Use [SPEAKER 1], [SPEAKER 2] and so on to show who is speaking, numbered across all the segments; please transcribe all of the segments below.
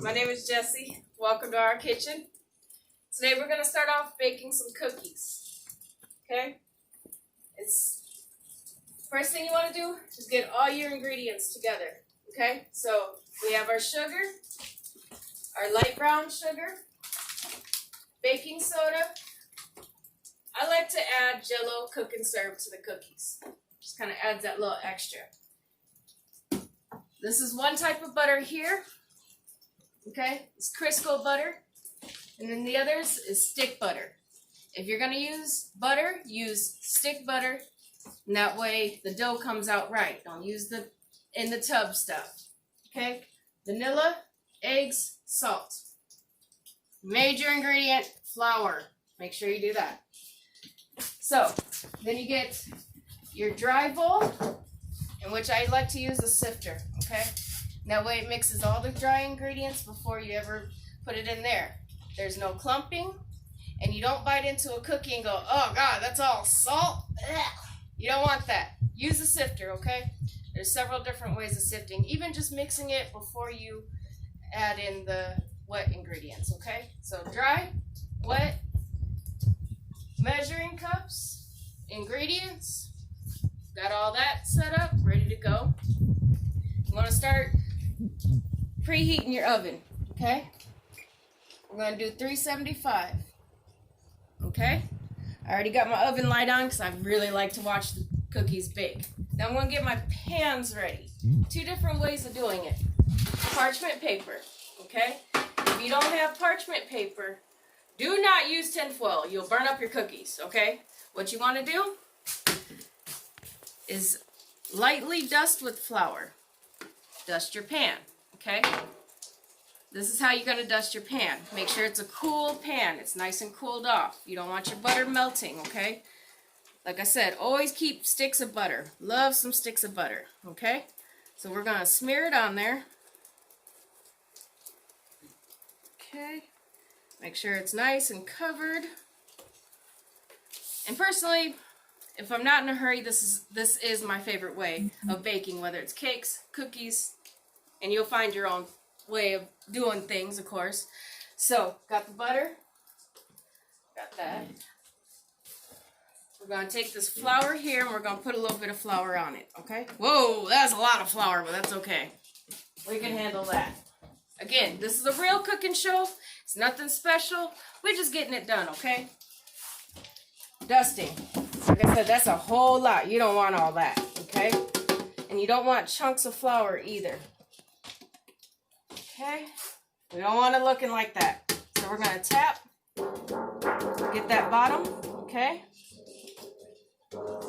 [SPEAKER 1] My name is Jessie. Welcome to our kitchen. Today we're going to start off baking some cookies. Okay? First thing you want to do is get all your ingredients together. Okay? So we have our sugar, our light brown sugar, baking soda. I like to add Jell-O cooking syrup to the cookies. Just kind of adds that little extra. This is one type of butter here. Okay, it's Crisco butter. And then the others is stick butter. If you're going to use butter, use stick butter. And that way the dough comes out right. Don't use the in the tub stuff. Okay, vanilla, eggs, salt. Major ingredient, flour. Make sure you do that. So, then you get your dry bowl, in which I like to use a sifter, okay? That way it mixes all the dry ingredients before you ever put it in there. There's no clumping, and you don't bite into a cookie and go, oh God, that's all salt. Ugh. You don't want that. Use a sifter, okay? There's several different ways of sifting, even just mixing it before you add in the wet ingredients, okay? So dry, wet, measuring cups, ingredients, got all that set up, ready to go. You want to start preheating your oven, okay? We're going to do 375, okay? I already got my oven light on because I really like to watch the cookies bake. Now I'm going to get my pans ready. Two different ways of doing it. Parchment paper, okay? If you don't have parchment paper, do not use tinfoil. You'll burn up your cookies, okay? What you want to do is lightly dust with flour. Dust your pan, okay? This is how you're going to dust your pan. Make sure it's a cool pan. It's nice and cooled off. You don't want your butter melting, okay? Like I said, always keep sticks of butter. Love some sticks of butter, okay? So we're going to smear it on there. Okay. Make sure it's nice and covered. And personally, if I'm not in a hurry, this is my favorite way of baking, whether it's cakes, cookies, and you'll find your own way of doing things, of course. So, got the butter. Got that. We're going to take this flour here and we're going to put a little bit of flour on it, okay? Whoa, that's a lot of flour, but that's okay. We can handle that. Again, this is a real cooking show. It's nothing special. We're just getting it done, okay? Dusting. Like I said, that's a whole lot. You don't want all that, okay? And you don't want chunks of flour either. Okay? We don't want it looking like that. So we're going to tap. Get that bottom, okay?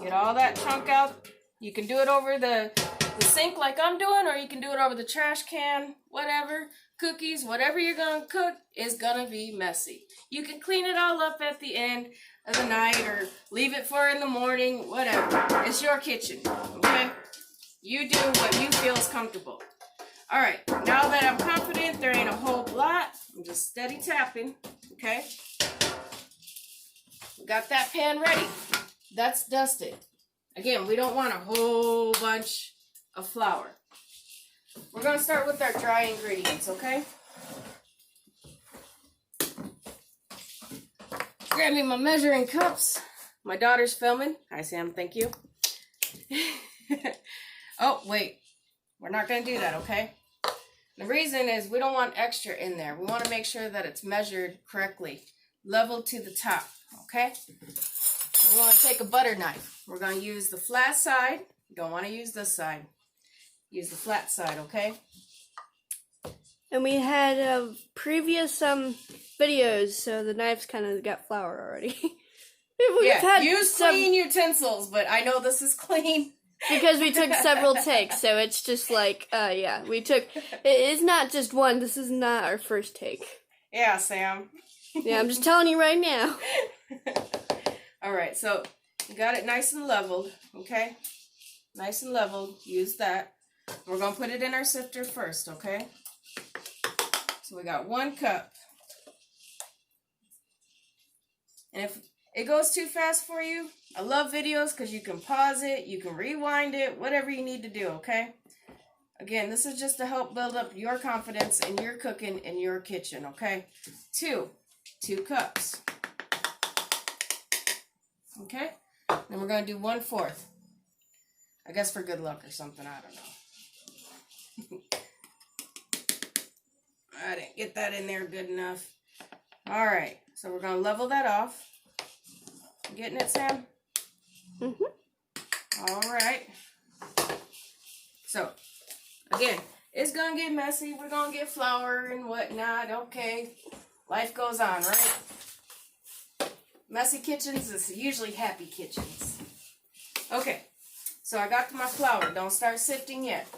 [SPEAKER 1] Get all that chunk out. You can do it over the sink like I'm doing, or you can do it over the trash can, whatever. Cookies, whatever you're going to cook is going to be messy. You can clean it all up at the end of the night or leave it for in the morning, whatever. It's your kitchen, okay? You do what you feel is comfortable. All right, now that I'm confident there ain't a whole lot, I'm just steady tapping, okay? Got that pan ready. That's dusted. Again, we don't want a whole bunch of flour. We're going to start with our dry ingredients, okay? Grab me my measuring cups. My daughter's filming. Hi, Sam. Thank you. Oh, wait. We're not going to do that, okay? The reason is we don't want extra in there. We want to make sure that it's measured correctly. Level to the top, okay? So we want to take a butter knife. We're going to use the flat side. You don't want to use this side. Use the flat side, okay?
[SPEAKER 2] And we had previous videos, so the knives kind of got flour already.
[SPEAKER 1] Use clean utensils, but I know this is clean.
[SPEAKER 2] Because we took several takes, so it's just like, yeah, it is not just one. This is not our first take.
[SPEAKER 1] Yeah, Sam.
[SPEAKER 2] Yeah, I'm just telling you right now.
[SPEAKER 1] All right, so you got it nice and leveled, okay? Nice and leveled. Use that. We're going to put it in our sifter first, okay? So we got 1 cup. And if it goes too fast for you, I love videos because you can pause it, you can rewind it, whatever you need to do, okay? Again, this is just to help build up your confidence in your cooking in your kitchen, okay? 2 cups. Okay? Then we're going to do 1/4. I guess for good luck or something, I don't know. I didn't get that in there good enough. All right, so we're going to level that off. You getting it, Sam? Mm-hmm. All right. So, again, it's going to get messy. We're going to get flour and whatnot. Okay. Life goes on, right? Messy kitchens is usually happy kitchens. Okay. So I got my flour. Don't start sifting yet.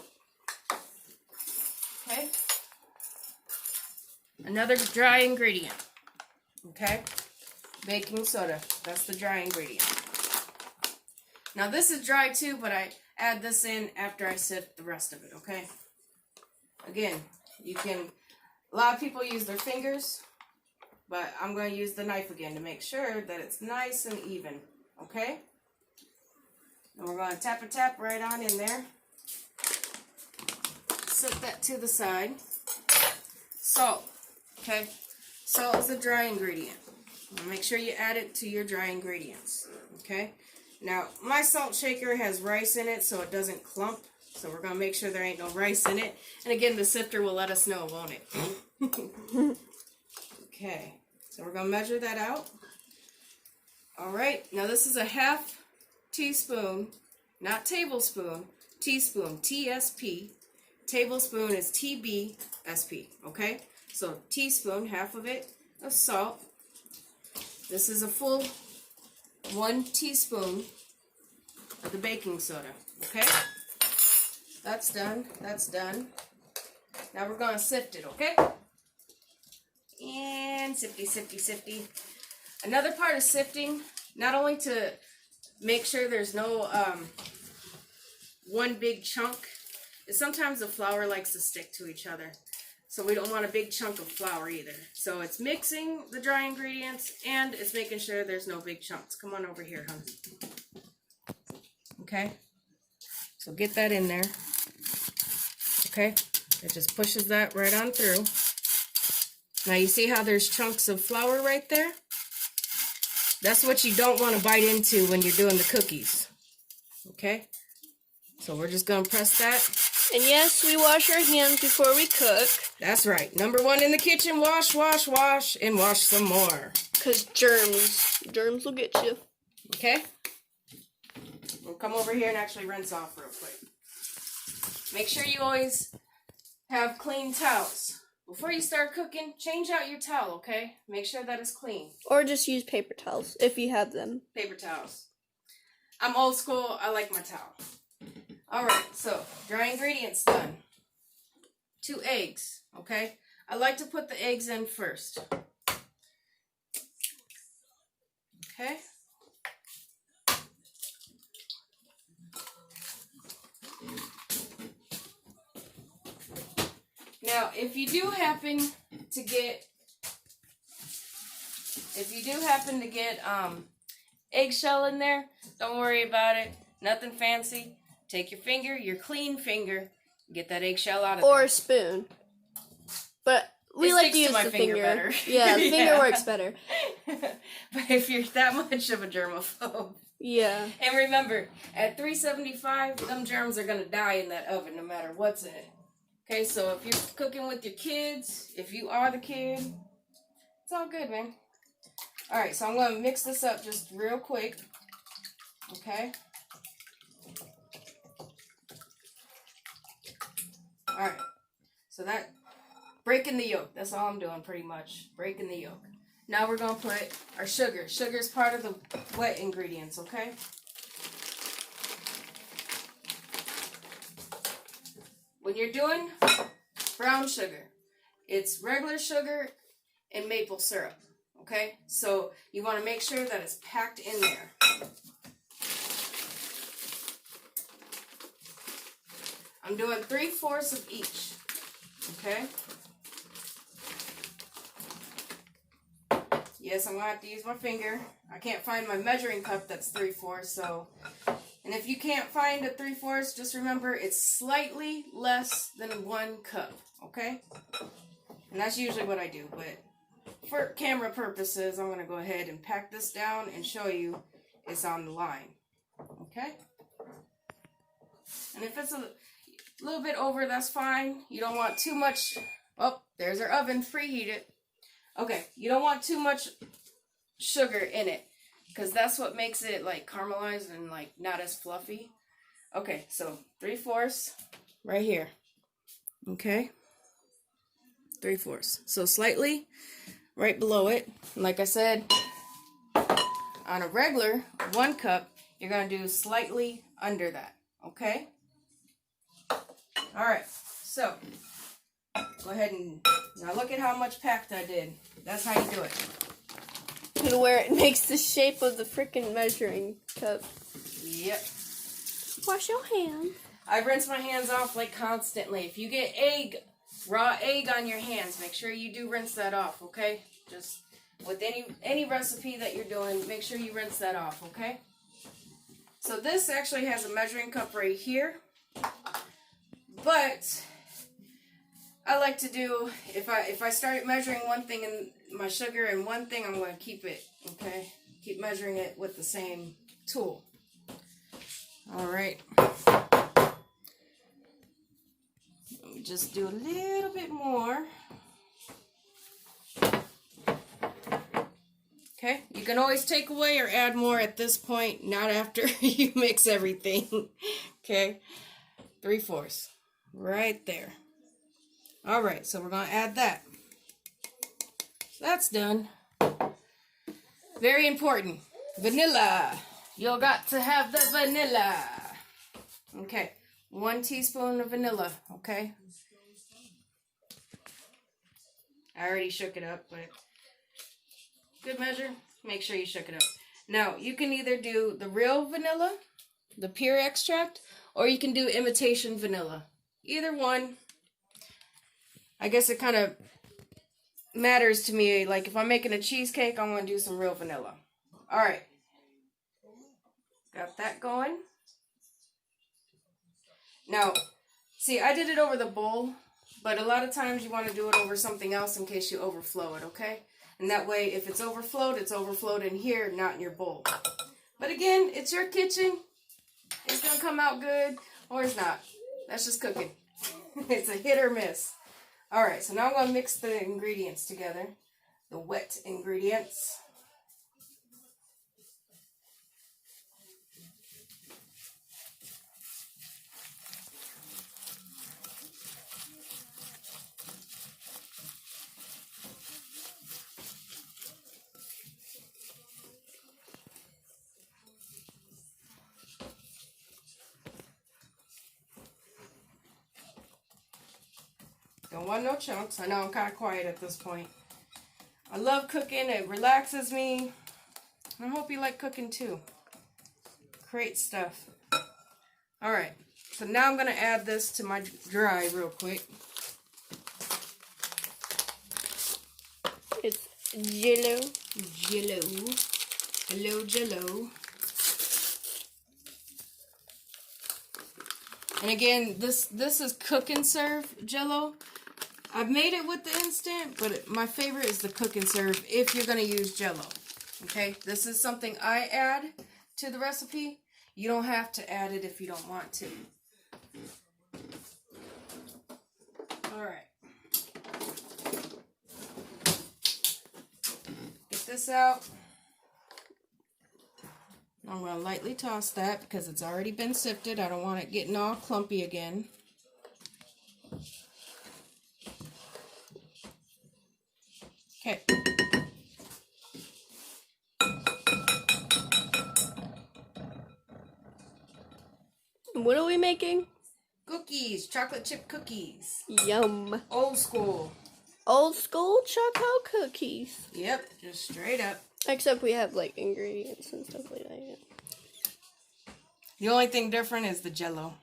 [SPEAKER 1] Okay. Another dry ingredient. Okay. Baking soda. That's the dry ingredient. Now this is dry too, but I add this in after I sift the rest of it, okay? Again, a lot of people use their fingers, but I'm going to use the knife again to make sure that it's nice and even, okay? And we're going to tap right on in there. Set that to the side. Salt, okay? Salt is a dry ingredient. Make sure you add it to your dry ingredients, okay? Now, my salt shaker has rice in it so it doesn't clump. So we're going to make sure there ain't no rice in it. And again, the sifter will let us know, won't it? Okay. So we're going to measure that out. All right. Now this is a 1/2 teaspoon, not tablespoon, teaspoon, TSP. Tablespoon is TBSP, okay? So teaspoon, 1/2 of it, of salt. This is a full 1 teaspoon of the baking soda, okay? That's done. That's done. Now we're going to sift it, okay? And sifty. Another part of sifting, not only to make sure there's no one big chunk, is sometimes the flour likes to stick to each other. So we don't want a big chunk of flour either. So it's mixing the dry ingredients and it's making sure there's no big chunks. Come on over here, hon. Okay? So get that in there. Okay? It just pushes that right on through. Now you see how there's chunks of flour right there? That's what you don't want to bite into when you're doing the cookies. Okay? So we're just going to press that.
[SPEAKER 2] And yes, we wash our hands before we cook.
[SPEAKER 1] That's right. Number 1 in the kitchen, wash, and wash some more.
[SPEAKER 2] Because germs will get you.
[SPEAKER 1] Okay? We'll come over here and actually rinse off real quick. Make sure you always have clean towels. Before you start cooking, change out your towel, okay? Make sure that it's clean.
[SPEAKER 2] Or just use paper towels if you have them.
[SPEAKER 1] Paper towels. I'm old school. I like my towel. Alright, so dry ingredients done. 2 eggs, okay? I like to put the eggs in first. Okay? Now, if you do happen to get eggshell in there, don't worry about it. Nothing fancy. Take your finger, your clean finger, get that eggshell out of there.
[SPEAKER 2] Or a spoon. But we like to use the finger.
[SPEAKER 1] Better.
[SPEAKER 2] Yeah, the finger works better.
[SPEAKER 1] But if you're that much of a germaphobe.
[SPEAKER 2] Yeah.
[SPEAKER 1] And remember, at 375, them germs are going to die in that oven no matter what's in it. Okay, so if you're cooking with your kids, if you are the kid, it's all good, man. Alright, so I'm going to mix this up just real quick. Okay. Alright, so that, breaking the yolk, that's all I'm doing pretty much, breaking the yolk. Now we're going to put our sugar. Sugar is part of the wet ingredients, okay? When you're doing brown sugar, it's regular sugar and maple syrup, okay? So you want to make sure that it's packed in there. I'm doing 3/4 of each, okay? Yes, I'm going to have to use my finger. I can't find my measuring cup that's 3/4, so And if you can't find a 3/4, just remember it's slightly less than 1 cup, okay? And that's usually what I do, but for camera purposes, I'm going to go ahead and pack this down and show you it's on the line, okay? And if it's a little bit over, that's fine. You don't want too much. Oh, there's our oven, preheat it. Okay, you don't want too much sugar in it, because that's what makes it like caramelized and like not as fluffy. Okay, so 3/4 right here. Okay, 3/4. So slightly right below it. Like I said, on a regular 1 cup, you're gonna do slightly under that. Okay. All right. So go ahead and now look at how much packed I did. That's how you do it.
[SPEAKER 2] And where it makes the shape of the freaking measuring cup.
[SPEAKER 1] Yep.
[SPEAKER 2] Wash your hands.
[SPEAKER 1] I rinse my hands off like constantly. If you get raw egg on your hands, make sure you do rinse that off, okay? Just with any recipe that you're doing, make sure you rinse that off, okay? So this actually has a measuring cup right here. But I like to do, if I start measuring one thing in my sugar and one thing, I'm going to keep it, okay? Keep measuring it with the same tool. All right. Let me just do a little bit more. Okay, you can always take away or add more at this point, not after you mix everything. Okay, 3/4, right there. All right, so we're gonna add that. So that's done. Very important, vanilla. You got to have the vanilla. Okay, 1 teaspoon of vanilla, okay? I already shook it up, but good measure. Make sure you shook it up. Now, you can either do the real vanilla, the pure extract, or you can do imitation vanilla. Either one. I guess it kind of matters to me. Like, if I'm making a cheesecake, I'm going to do some real vanilla. All right. Got that going. Now, see, I did it over the bowl, but a lot of times you want to do it over something else in case you overflow it, okay? And that way, if it's overflowed in here, not in your bowl. But again, it's your kitchen. It's going to come out good, or it's not. That's just cooking. It's a hit or miss. All right, so now I'm going to mix the ingredients together. The wet ingredients. Don't want no chunks. I know I'm kind of quiet at this point. I love cooking. It relaxes me. I hope you like cooking too. Great stuff. All right. So now I'm going to add this to my dry real quick.
[SPEAKER 2] It's Jello.
[SPEAKER 1] Jello. Hello, Jello. And again, this is cook and serve Jello. I've made it with the instant, but my favorite is the cook and serve if you're going to use Jello. Okay, this is something I add to the recipe. You don't have to add it if you don't want to. All right. Get this out. I'm going to lightly toss that because it's already been sifted. I don't want it getting all clumpy again. Okay.
[SPEAKER 2] What are we making?
[SPEAKER 1] Cookies, chocolate chip cookies.
[SPEAKER 2] Yum.
[SPEAKER 1] Old school.
[SPEAKER 2] Old school chocolate cookies.
[SPEAKER 1] Yep, just straight up.
[SPEAKER 2] Except we have like ingredients and stuff like that.
[SPEAKER 1] The only thing different is the Jello.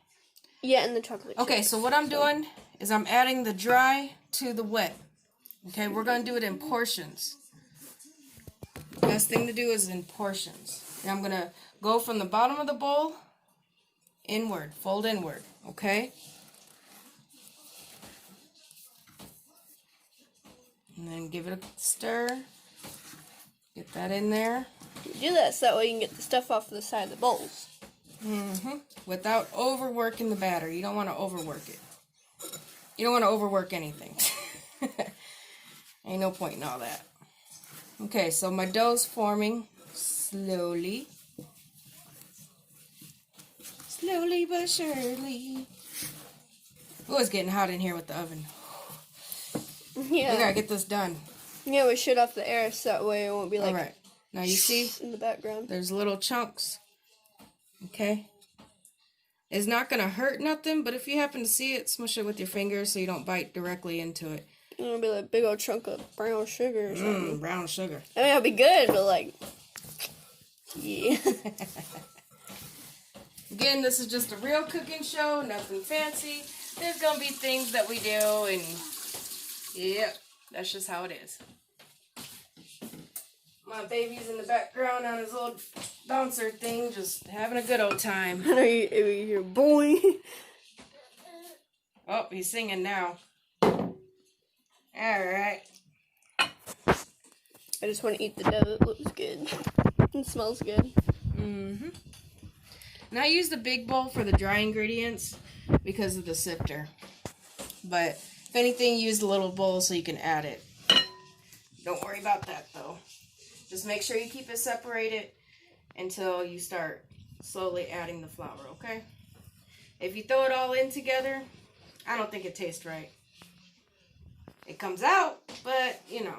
[SPEAKER 2] Yeah, and the chocolate
[SPEAKER 1] Okay,
[SPEAKER 2] chips.
[SPEAKER 1] so what I'm doing is I'm adding the dry to the wet. Okay, we're going to do it in portions. Best thing to do is in portions. And I'm going to go from the bottom of the bowl inward, fold inward, okay? And then give it a stir. Get that in there.
[SPEAKER 2] Do that so that way you can get the stuff off the side of the bowls.
[SPEAKER 1] Without overworking the batter. You don't want to overwork it. You don't want to overwork anything. Ain't no point in all that. Okay, so my dough's forming slowly. Slowly but surely. Oh, it's getting hot in here with the oven.
[SPEAKER 2] Yeah.
[SPEAKER 1] We gotta get this done.
[SPEAKER 2] Yeah, we shut off the air so that way it won't be like
[SPEAKER 1] Alright. Now you see?
[SPEAKER 2] in the background.
[SPEAKER 1] There's little chunks. Okay? It's not gonna hurt nothing, but if you happen to see it, smush it with your fingers so you don't bite directly into it.
[SPEAKER 2] It'll be like a big old chunk of brown sugar or something.
[SPEAKER 1] Brown sugar.
[SPEAKER 2] I mean, it'll be good, but like, yeah.
[SPEAKER 1] Again, this is just a real cooking show, nothing fancy. There's gonna be things that we do, and yep, that's just how it is. My baby's in the background on his little bouncer thing, just having a good old time.
[SPEAKER 2] I know you're boy.
[SPEAKER 1] Oh, he's singing now. Alright.
[SPEAKER 2] I just want to eat the dough. It looks good. It smells good.
[SPEAKER 1] And I use the big bowl for the dry ingredients because of the sifter. But if anything, use the little bowl so you can add it. Don't worry about that though. Just make sure you keep it separated until you start slowly adding the flour, okay? If you throw it all in together, I don't think it tastes right. It comes out, but you know,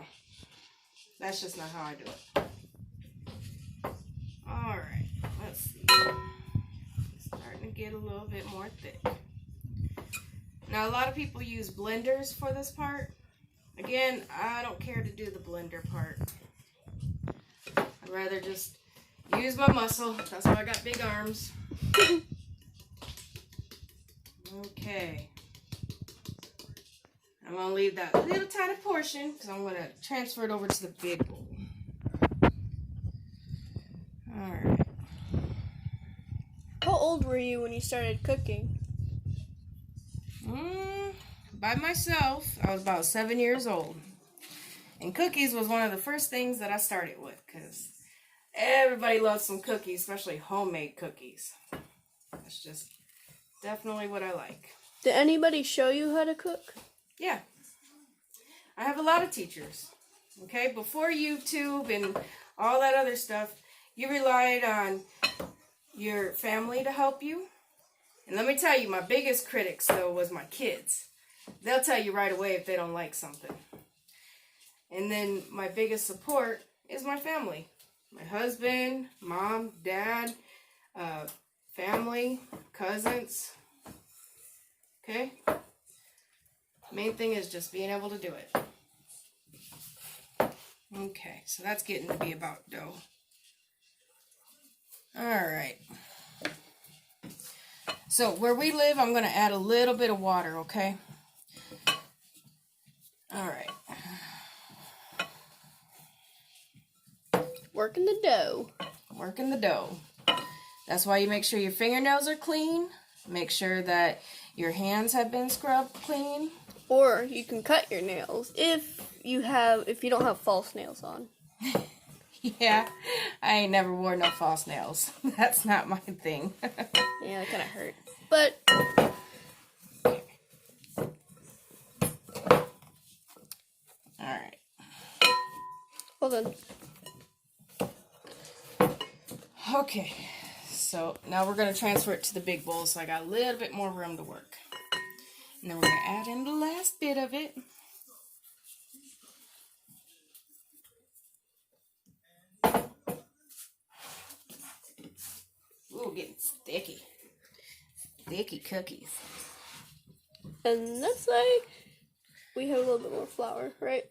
[SPEAKER 1] that's just not how I do it. Alright, let's see. It's starting to get a little bit more thick. Now, a lot of people use blenders for this part. Again, I don't care to do the blender part. I'd rather just use my muscle. That's why I got big arms. Okay. I'm going to leave that little tiny portion because I'm going to transfer it over to the big bowl. Alright.
[SPEAKER 2] How old were you when you started cooking?
[SPEAKER 1] By myself, I was about 7 years old. And cookies was one of the first things that I started with because everybody loves some cookies, especially homemade cookies. That's just definitely what I like.
[SPEAKER 2] Did anybody show you how to cook?
[SPEAKER 1] Yeah. I have a lot of teachers. Okay? Before YouTube and all that other stuff, you relied on your family to help you. And let me tell you, my biggest critics, though, was my kids. They'll tell you right away if they don't like something. And then my biggest support is my family. My husband, mom, dad, family, cousins. Okay? Main thing is just being able to do it. Okay, so that's getting to be about dough. Alright. So where we live, I'm going to add a little bit of water, okay? Alright.
[SPEAKER 2] Working the dough.
[SPEAKER 1] Working the dough. That's why you make sure your fingernails are clean. Make sure that your hands have been scrubbed clean.
[SPEAKER 2] Or you can cut your nails if you don't have false nails on.
[SPEAKER 1] Yeah, I ain't never wore no false nails. That's not my thing.
[SPEAKER 2] Yeah, that kind of hurt. But
[SPEAKER 1] Alright.
[SPEAKER 2] hold on.
[SPEAKER 1] Okay, so now we're going to transfer it to the big bowl so I got a little bit more room to work. And then we're going to add in the last bit of it. Ooh, getting sticky. Sticky cookies.
[SPEAKER 2] And that's like, we have a little bit more flour, right?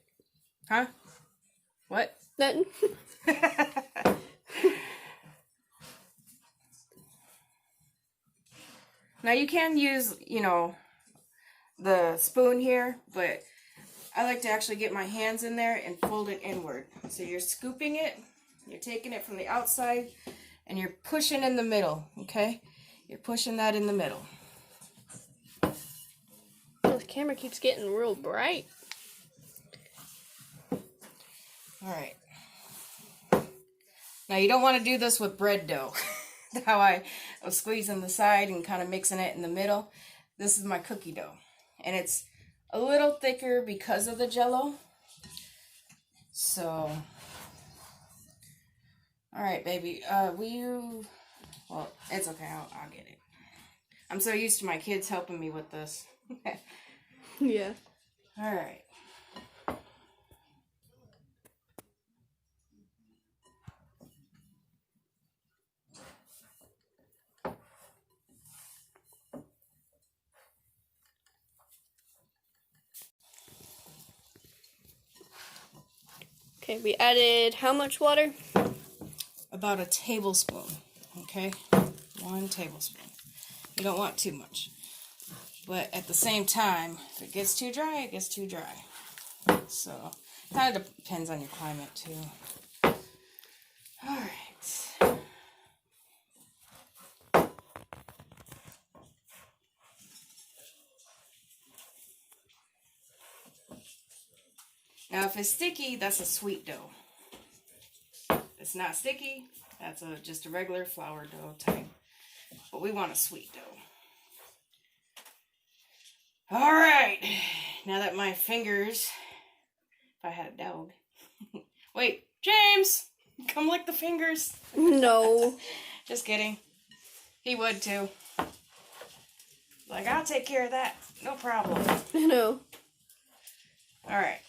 [SPEAKER 1] Huh? What?
[SPEAKER 2] Nothing.
[SPEAKER 1] Now you can use, the spoon here, but I like to actually get my hands in there and fold it inward. So you're scooping it, you're taking it from the outside, and you're pushing in the middle, okay? you're pushing that in the middle.
[SPEAKER 2] The camera keeps getting real bright.
[SPEAKER 1] Alright. Now you don't want to do this with bread dough. How I was squeezing the side and kind of mixing it in the middle. This is my cookie dough. And it's a little thicker because of the Jell-O. So, alright baby, well, it's okay, I'll get it. I'm so used to my kids helping me with this.
[SPEAKER 2] Yeah.
[SPEAKER 1] Alright.
[SPEAKER 2] Okay, we added how much water?
[SPEAKER 1] About a tablespoon, okay? 1 tablespoon. You don't want too much. But at the same time, if it gets too dry, it gets too dry. So, kind of depends on your climate too. Alright. Now if it's sticky, that's a sweet dough. If it's not sticky, that's just a regular flour dough type. But we want a sweet dough. Alright, now that my fingers, if I had a dog. Wait, James, come lick the fingers.
[SPEAKER 2] No.
[SPEAKER 1] Just kidding. He would too. Like, I'll take care of that. No problem.
[SPEAKER 2] No.
[SPEAKER 1] Alright,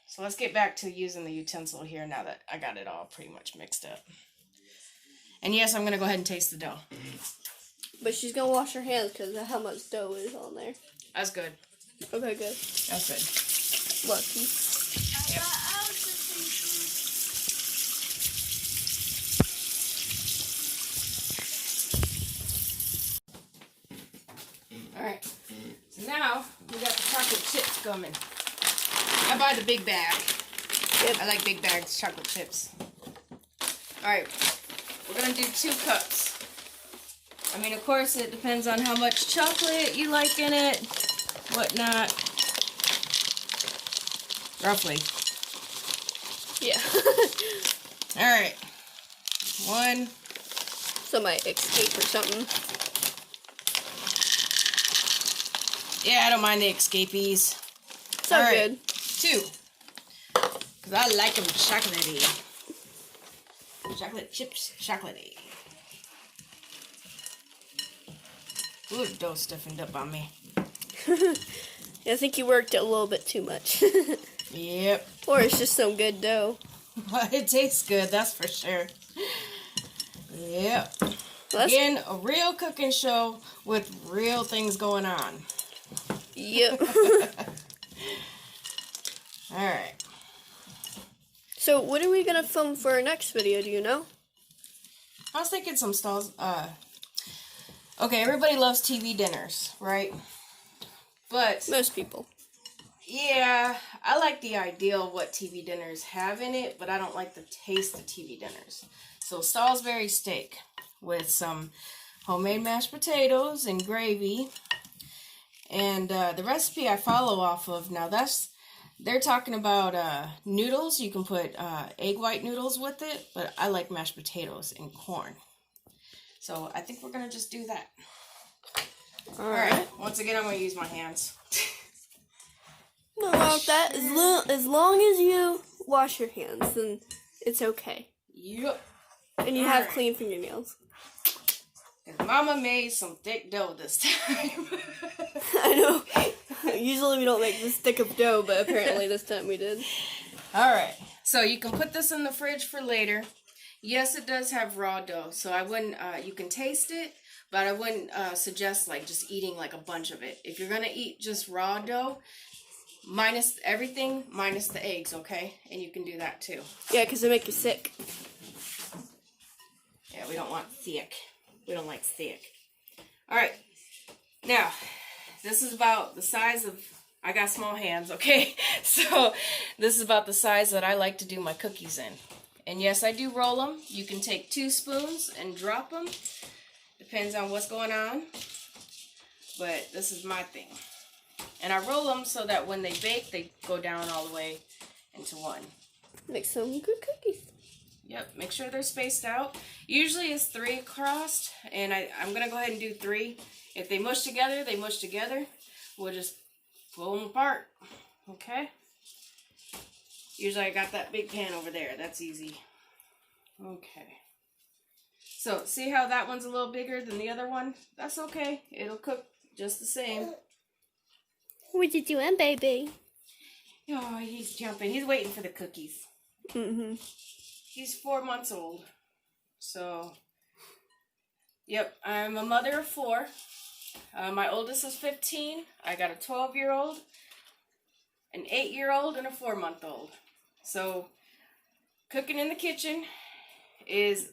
[SPEAKER 1] so let's get back to using the utensil here now that I got it all pretty much mixed up. And yes, I'm going to go ahead and taste the dough.
[SPEAKER 2] But she's going to wash her hands because of how much dough is on there.
[SPEAKER 1] That's good.
[SPEAKER 2] Okay, good.
[SPEAKER 1] That's good.
[SPEAKER 2] Lucky.
[SPEAKER 1] Yep. Alright, so now we got the chocolate chips coming. I buy the big bag.
[SPEAKER 2] Yep.
[SPEAKER 1] I like big bags, chocolate chips. Alright, we're going to do 2 cups. I mean, of course, it depends on how much chocolate you like in it, whatnot. Roughly.
[SPEAKER 2] Yeah.
[SPEAKER 1] Alright. 1.
[SPEAKER 2] Some might escape or something.
[SPEAKER 1] Yeah, I don't mind the escapees.
[SPEAKER 2] So
[SPEAKER 1] Alright.
[SPEAKER 2] good.
[SPEAKER 1] 2. Because I like them chocolatey. Chocolate chips, chocolatey. Ooh, the dough stiffened up on me.
[SPEAKER 2] I think you worked it a little bit too much.
[SPEAKER 1] Yep.
[SPEAKER 2] Or it's just some good dough.
[SPEAKER 1] It tastes good, that's for sure. Yep.
[SPEAKER 2] Well,
[SPEAKER 1] Again, a real cooking show with real things going on.
[SPEAKER 2] Yep.
[SPEAKER 1] Alright.
[SPEAKER 2] So, what are we going to film for our next video, do you know?
[SPEAKER 1] I was thinking some stalls. Okay, everybody loves TV dinners, right? But
[SPEAKER 2] Most people.
[SPEAKER 1] yeah, I like the ideal of what TV dinners have in it, but I don't like the taste of TV dinners. So Salisbury steak with some homemade mashed potatoes and gravy. And the recipe I follow off of, now they're talking about noodles. You can put egg white noodles with it, but I like mashed potatoes and corn. So I think we're going to just do that. Alright, once again I'm going to use my hands.
[SPEAKER 2] No wrong with that. As long as you wash your hands, then it's okay.
[SPEAKER 1] Yep.
[SPEAKER 2] And you have clean fingernails.
[SPEAKER 1] And Mama made some thick dough this time.
[SPEAKER 2] I know. Usually we don't make this thick of dough, but apparently this time we did.
[SPEAKER 1] Alright, so you can put this in the fridge for later. Yes, it does have raw dough, so I wouldn't, you can taste it, but I wouldn't suggest like just eating like a bunch of it. If you're going to eat just raw dough, minus everything, minus the eggs, okay? And you can do that too.
[SPEAKER 2] Yeah, because they make you sick.
[SPEAKER 1] Yeah, we don't want thick. We don't like thick. Alright, now, this is about the size of, I got small hands, okay? So, this is about the size that I like to do my cookies in. And yes, I do roll them. You can take 2 spoons and drop them. Depends on what's going on. But this is my thing. And I roll them so that when they bake, they go down all the way into one.
[SPEAKER 2] Make some good cookies.
[SPEAKER 1] Yep, make sure they're spaced out. Usually it's 3 across, and I'm going to go ahead and do 3. If they mush together, they mush together. We'll just pull them apart, okay? Usually I got that big pan over there. That's easy. Okay. So, see how that one's a little bigger than the other one? That's okay. It'll cook just the same.
[SPEAKER 2] What you doing, baby?
[SPEAKER 1] Oh, he's jumping. He's waiting for the cookies.
[SPEAKER 2] Mm-hmm.
[SPEAKER 1] He's 4 months old. So, yep, I'm a mother of 4. My oldest is 15. I got a 12-year-old, an 8-year-old, and a 4-month-old. So, cooking in the kitchen is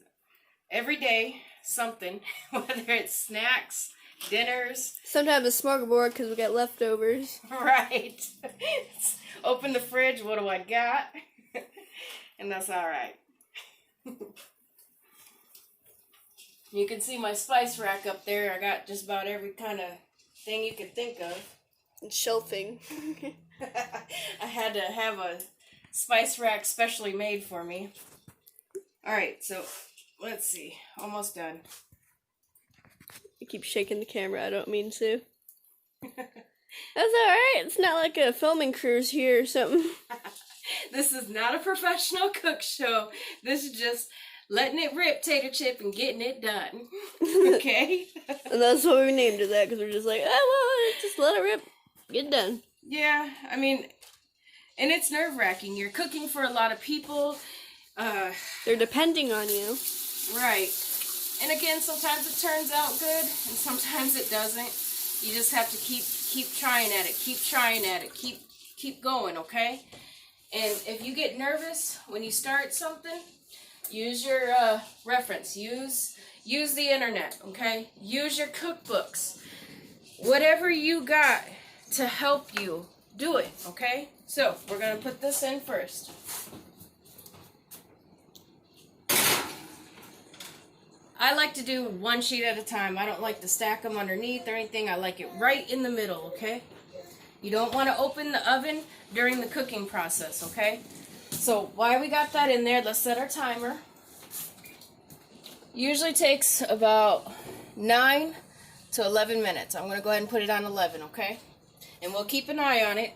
[SPEAKER 1] every day something, whether it's snacks, dinners.
[SPEAKER 2] Sometimes a smorgasbord because we got leftovers.
[SPEAKER 1] Right. Open the fridge, what do I got? And that's all right. You can see my spice rack up there. I got just about every kind of thing you could think of.
[SPEAKER 2] And shelving.
[SPEAKER 1] I had to have a spice rack specially made for me. Alright, so let's see. Almost done.
[SPEAKER 2] I keep shaking the camera. I don't mean to. That's alright. It's not like a filming cruise here or something.
[SPEAKER 1] This is not a professional cook show. This is just letting it rip, tater chip, and getting it done. Okay?
[SPEAKER 2] And that's what we named it that, because we're just like, oh, well, just let it rip. Get it done.
[SPEAKER 1] Yeah, I mean, and it's nerve-wracking. You're cooking for a lot of people.
[SPEAKER 2] They're depending on you.
[SPEAKER 1] Right. And again, sometimes it turns out good, and sometimes it doesn't. You just have to keep trying at it. Keep trying at it. Keep going, okay? And if you get nervous when you start something, use your reference. Use the internet, okay? Use your cookbooks. Whatever you got to help you, do it, okay? So, we're going to put this in first. I like to do one sheet at a time. I don't like to stack them underneath or anything. I like it right in the middle, okay? You don't want to open the oven during the cooking process, okay? So while we got that in there, let's set our timer. Usually takes about 9 to 11 minutes. I'm going to go ahead and put it on 11, okay? And we'll keep an eye on it.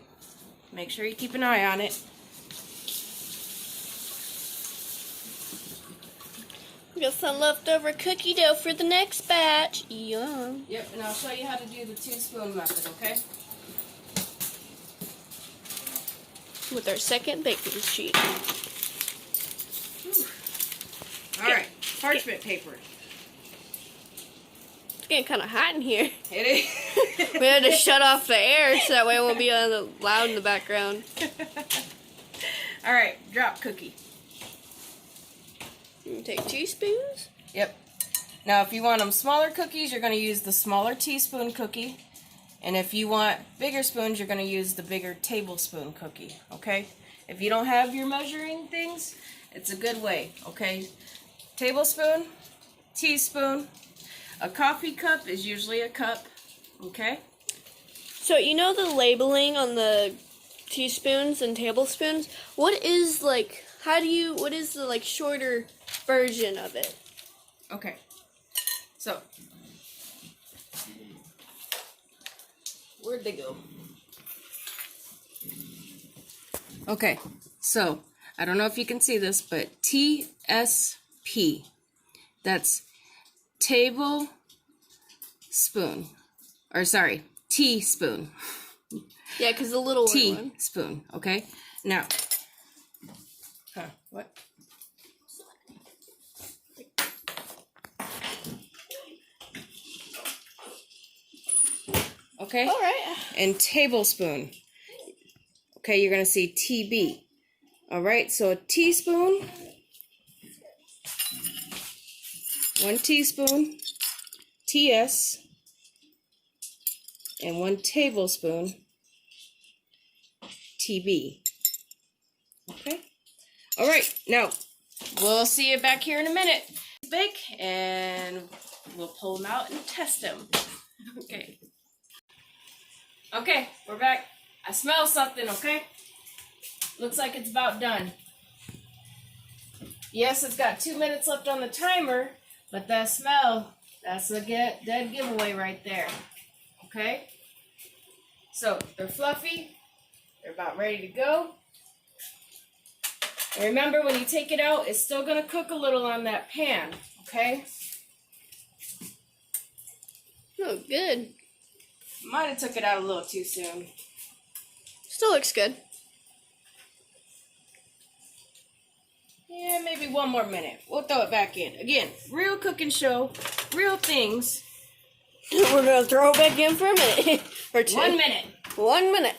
[SPEAKER 1] Make sure you keep an eye on it.
[SPEAKER 2] We got some leftover cookie dough for the next batch. Yum.
[SPEAKER 1] Yep, and I'll show you how to do the 2-spoon method, okay?
[SPEAKER 2] With our second baking sheet.
[SPEAKER 1] Alright, parchment paper.
[SPEAKER 2] It's getting kind of hot in here.
[SPEAKER 1] It is.
[SPEAKER 2] We had to shut off the air so that way it won't be loud in the background.
[SPEAKER 1] Alright, drop cookie.
[SPEAKER 2] You take 2 spoons.
[SPEAKER 1] Yep. Now, if you want them smaller cookies, you're going to use the smaller teaspoon cookie. And if you want bigger spoons, you're going to use the bigger tablespoon cookie, okay? If you don't have your measuring things, it's a good way, okay? Tablespoon, teaspoon, a coffee cup is usually a cup, okay?
[SPEAKER 2] So, you know the labeling on the teaspoons and tablespoons? What is the shorter version of it?
[SPEAKER 1] Okay. So, where'd they go? Okay, so, I don't know if you can see this, but TSP, that's tablespoon, or sorry, teaspoon.
[SPEAKER 2] Yeah, because the little one.
[SPEAKER 1] Teaspoon, okay? Now, what? Okay?
[SPEAKER 2] All right.
[SPEAKER 1] And tablespoon. Okay, you're going to see TB. All right, so a teaspoon, 1 teaspoon, TS, and 1 tablespoon, TB. Okay? All right, now, we'll see you back here in a minute. Bake, and We'll pull them out and test them. Okay. Okay, we're back. I smell something, okay? Looks like it's about done. Yes, it's got 2 minutes left on the timer, but that smell, that's a dead giveaway right there. Okay? So, they're fluffy. They're about ready to go. And remember, when you take it out, it's still going to cook a little on that pan. Okay?
[SPEAKER 2] Oh, good.
[SPEAKER 1] Might have took it out a little too soon.
[SPEAKER 2] Still looks good.
[SPEAKER 1] Yeah, maybe one more minute. We'll throw it back in. Again, real cooking show, real things.
[SPEAKER 2] We're gonna throw it back in for a minute or two.
[SPEAKER 1] 1 minute.
[SPEAKER 2] 1 minute.